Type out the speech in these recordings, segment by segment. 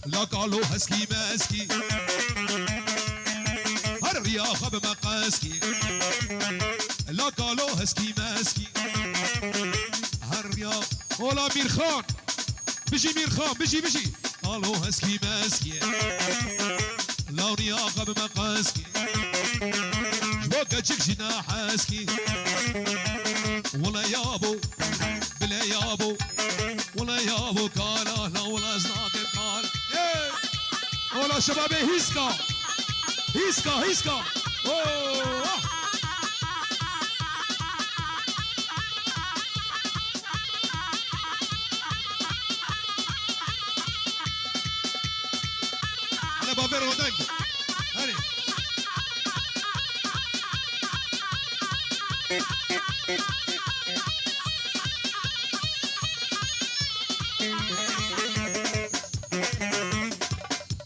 لا قالوا هسكي ماسكي هالرياخة بمقاسكي لا قالوا هسكي ماسكي هالرياخ ولا مير خان بيجي مير خان بيجي قالوا هسكي ماسكي لا رياخة بمقاسكي جبوكا تجيب جناح حاسكي ولا يابو بلا يابو ولا يابو قال لا ولا زناقب قال ولا شبابي هيسكا اوه انا بافير ودنك هاني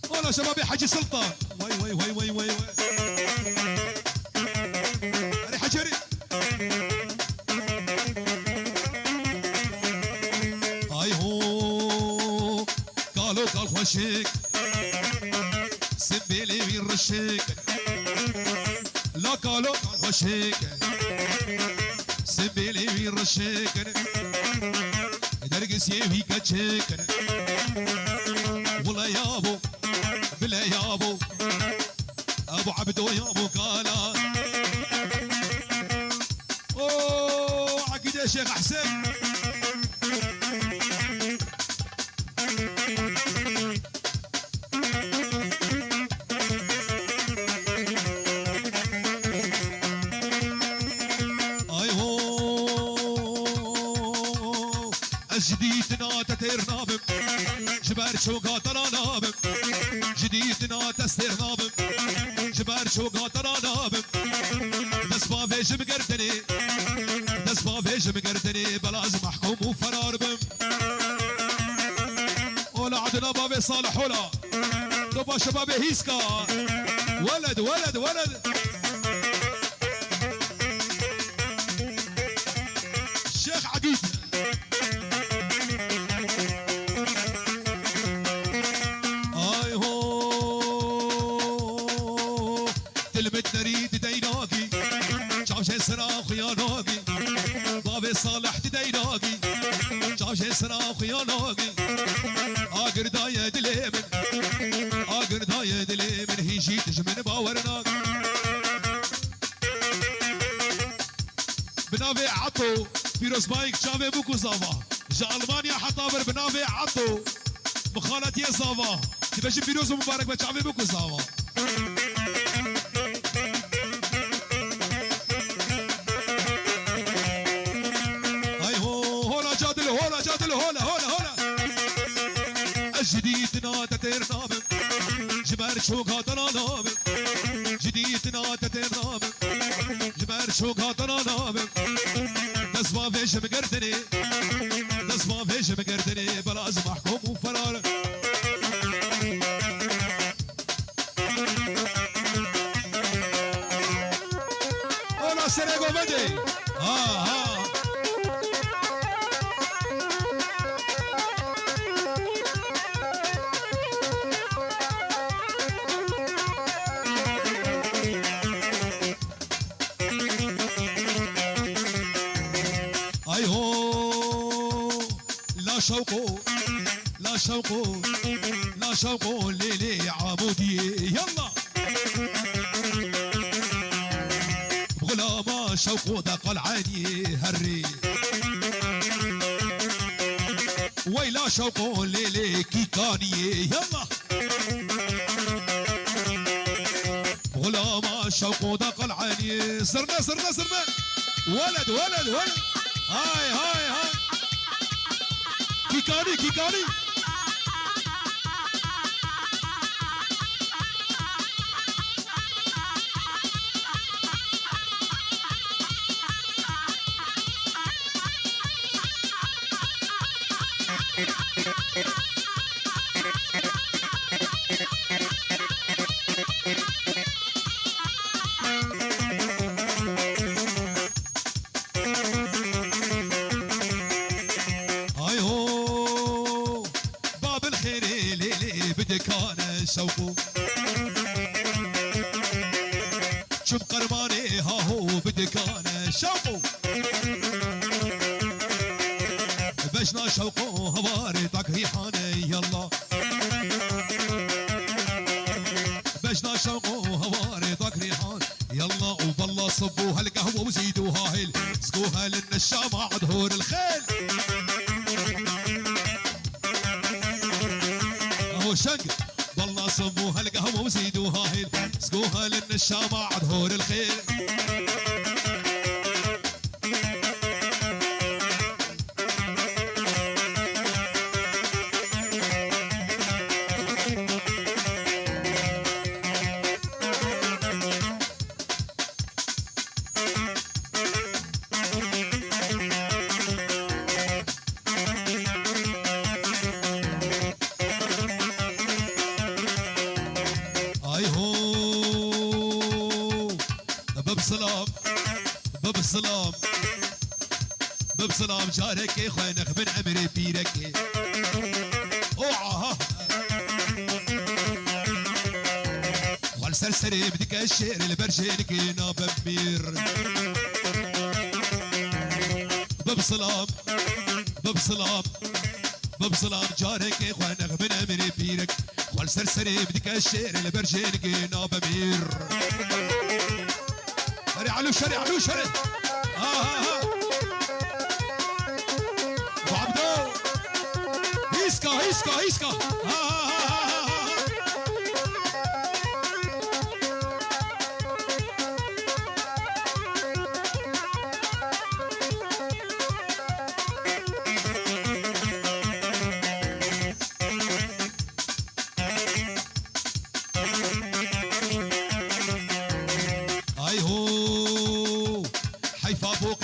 ولا شبابي حجي سلطان وي هاني حجري هاي هو قالوا قال خوشيك سبيلي ويرشيك لا قالوا قال خوشيك سبيلي ويرشيك درقس يوي كتشيك ولا يابو بلا يابو ابو عبدو يابو قالا اوه عقيد يا شيخ حسين اي هو جديدنا تتير نابم جبار شوقات انا نابم جديدنا تستير نابم جبار شوقات انا نابم نسبا فيش مقردني نسبا فيش مقردني بلازم احكم وفرار بم ولا عدنا بابي صالح ولا دبا شبابي هيسكا ولد الشيخ عقيد اي هو تلمت نريد ديناقي شاوشي صراخ يا ناقي بابي صالح ديناقي شاوشي صراخ يا ناقي اقر دايد اليمن اقر دايد اليمن هي جيت من باورناق بنافي عطو فيروز بايك شافي بوكو صافا جا المانيا حطابر بنافي عطو مخالط يا صافا تبجي فيروز مبارك بشافي بوكو صافا هاي هولا جادل هولا الجديدنا تتير نامم جمار شوقات انا نامم جديدنا تتير نامم جمار شوقات انا نامم نسبا فيش مقردني نسبا فيش مقردني بلازم احكم وفرار ولا سرقو بدي ها اي هو لا شوقو ليلي عمودي يلا بغلا ما شوقو دق العيني هري ويلا شوقو ليلي كيكاني يلا بغلا ما شوقو دق العيني سرنا ولد هاي كيكاني بدكان شوقو شم قرماني ها هو بدكان شوقو بجنا شوقو هواري طاق ريحاني يلا بجنا شوقو هواري طاق ريحان يلا وبالله صبوا هالقهوة وزيدوها هيل سقوها للنشام عدهور الخيل اهو شق بالله صبوا هالقهوة وزيدوها هيل سقوها للنشام عدهور الخيل بسلام بسلام جارك خوينك من عمري بيرك اوعى والسرسري بدك الشعر البرشينك ناب بمير بسلام بسلام بسلام جارك خوينك من عمري بيرك والسرسري بدك الشعر البرشينك ناب بمير علو شري علو شري ابو عبدو هيسكا هيسكا هيسكا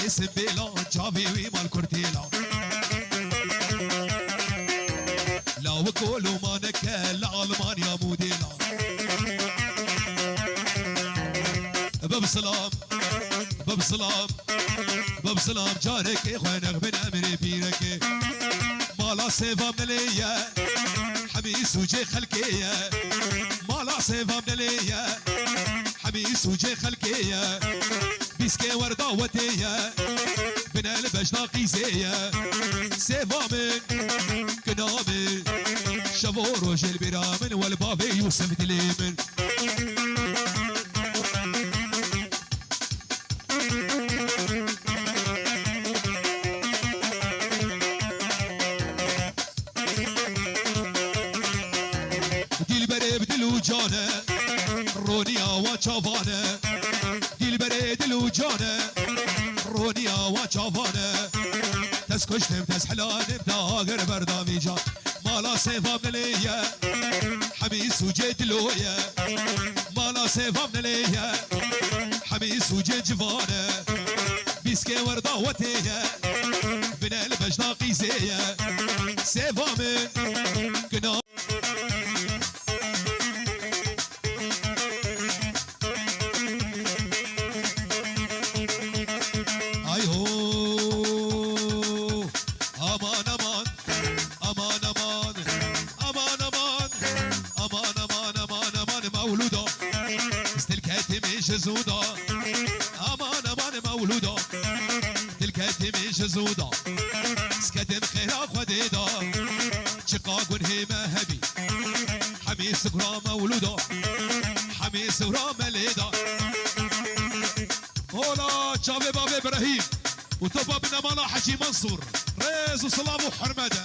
اسم بيلا جافي ويمال كورتيلا لا وكولو ما نكال ألمانيا موديلا بسلام بسلام بسلام جارك اخوانك من امري بيرك مالا سيفا مليا حميس وجي خلقية مالا سيفا مليا حميس وجي خلقية بيسكي وردة ودية من البجنا قيزية سيفا من كنامن شافور وجل برامن والبابي يوسف دليمن ديل بري بدلو جانا رونيا وشافانا ديل بري دلو جانا رونيا وشافانا تسكشتم تسحلان بداغر بردامي جان مالا سيفا من ليا حميس وجيت لويا مالا سيفا من ليا حميس وجيت جفانا بيسكي وردا وتيا من البجنا قيزية سيفا من كنا زودا امان امان مولودا تلكتمي زودا سكتم خيرا خديدا شقاق هيما هبي حميس غرام مولودا حميس غرام ليدا هولا شافي بابي ابراهيم وطبا بنا مالا حجي منصور ريز وسلام وحرمده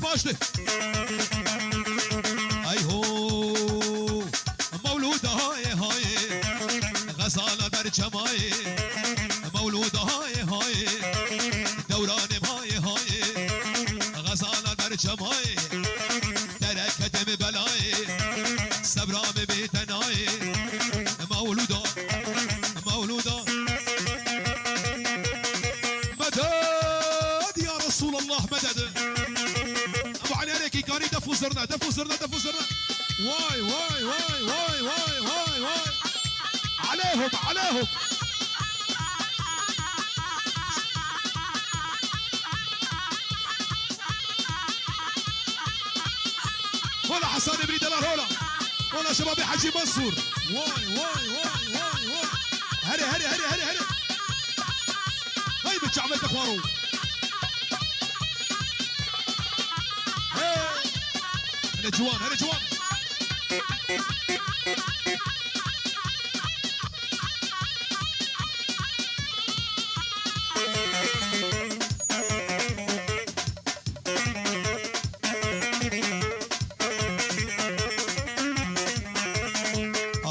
باشته اي هو مولودة هاي غزالة برجماي مولودة هاي دوران هاي غزالة برجماي تركت ببلاي سبرام بيتناي مولودة مدد يا رسول الله مدد دفو زرنا واي عليه عليهم عليهم. هلا حسان بن دلال هلا هلا شباب حجي منصور. واي واي واي واي واي. هري هري هري هري هري. هاي بتشعبلت اخوانو. هلا جوان هلا جوان.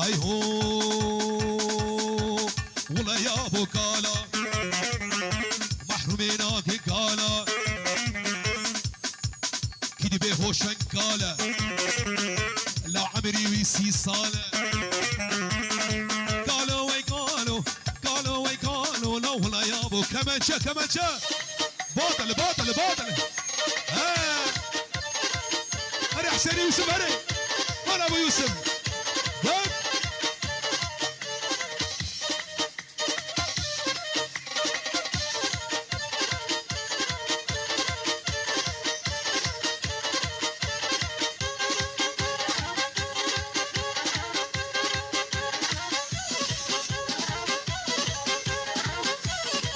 اي هو والله يا ابو كالا محرومينك كالا كدي بهوشن كالا لو عمري ويسي صالة قالوا وي قالوا قالوا وي قالوا لو والله يا ابو كمانشا كمانشا باطل باطل باطل. ها هري حسين يوسف هري ولا ابو يوسف جد.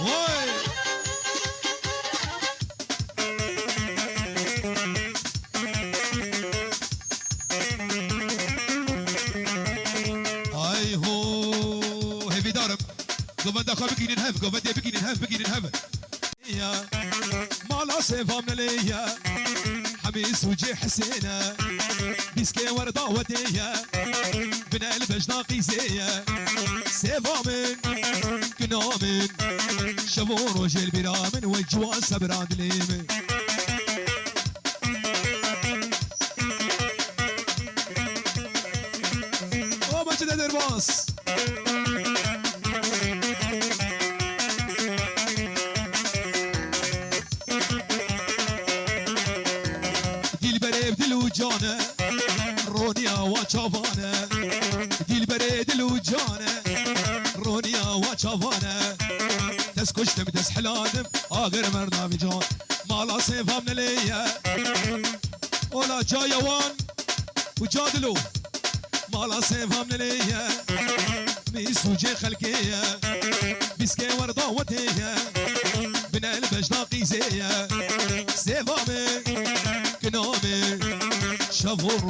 واي اي هو هيفي دارم قومن دخل بكين هاف قومن دي بكين هاف بكين هاف يا مالا سيفا من ليا حميس وجي حسينه بيسكي ورده وديه بنا البجناقي زيه سيفا من كنا من شبور وجه البرامن والجوان سبران ليمن. او مجد درباس ديل بريب دل وجانه رونيا وشافانه ديل بريد الوجانه رونيا وشافانه تسكشتم تسحلانم اغر مرنا بجان مالا سيفا من ليا ولا جايوان وجادلو مالا سيفا من ليا ميسو جي خلقيه بسكي ورده وتيه بنا البجناقي زيه سيفا من كنامي شافور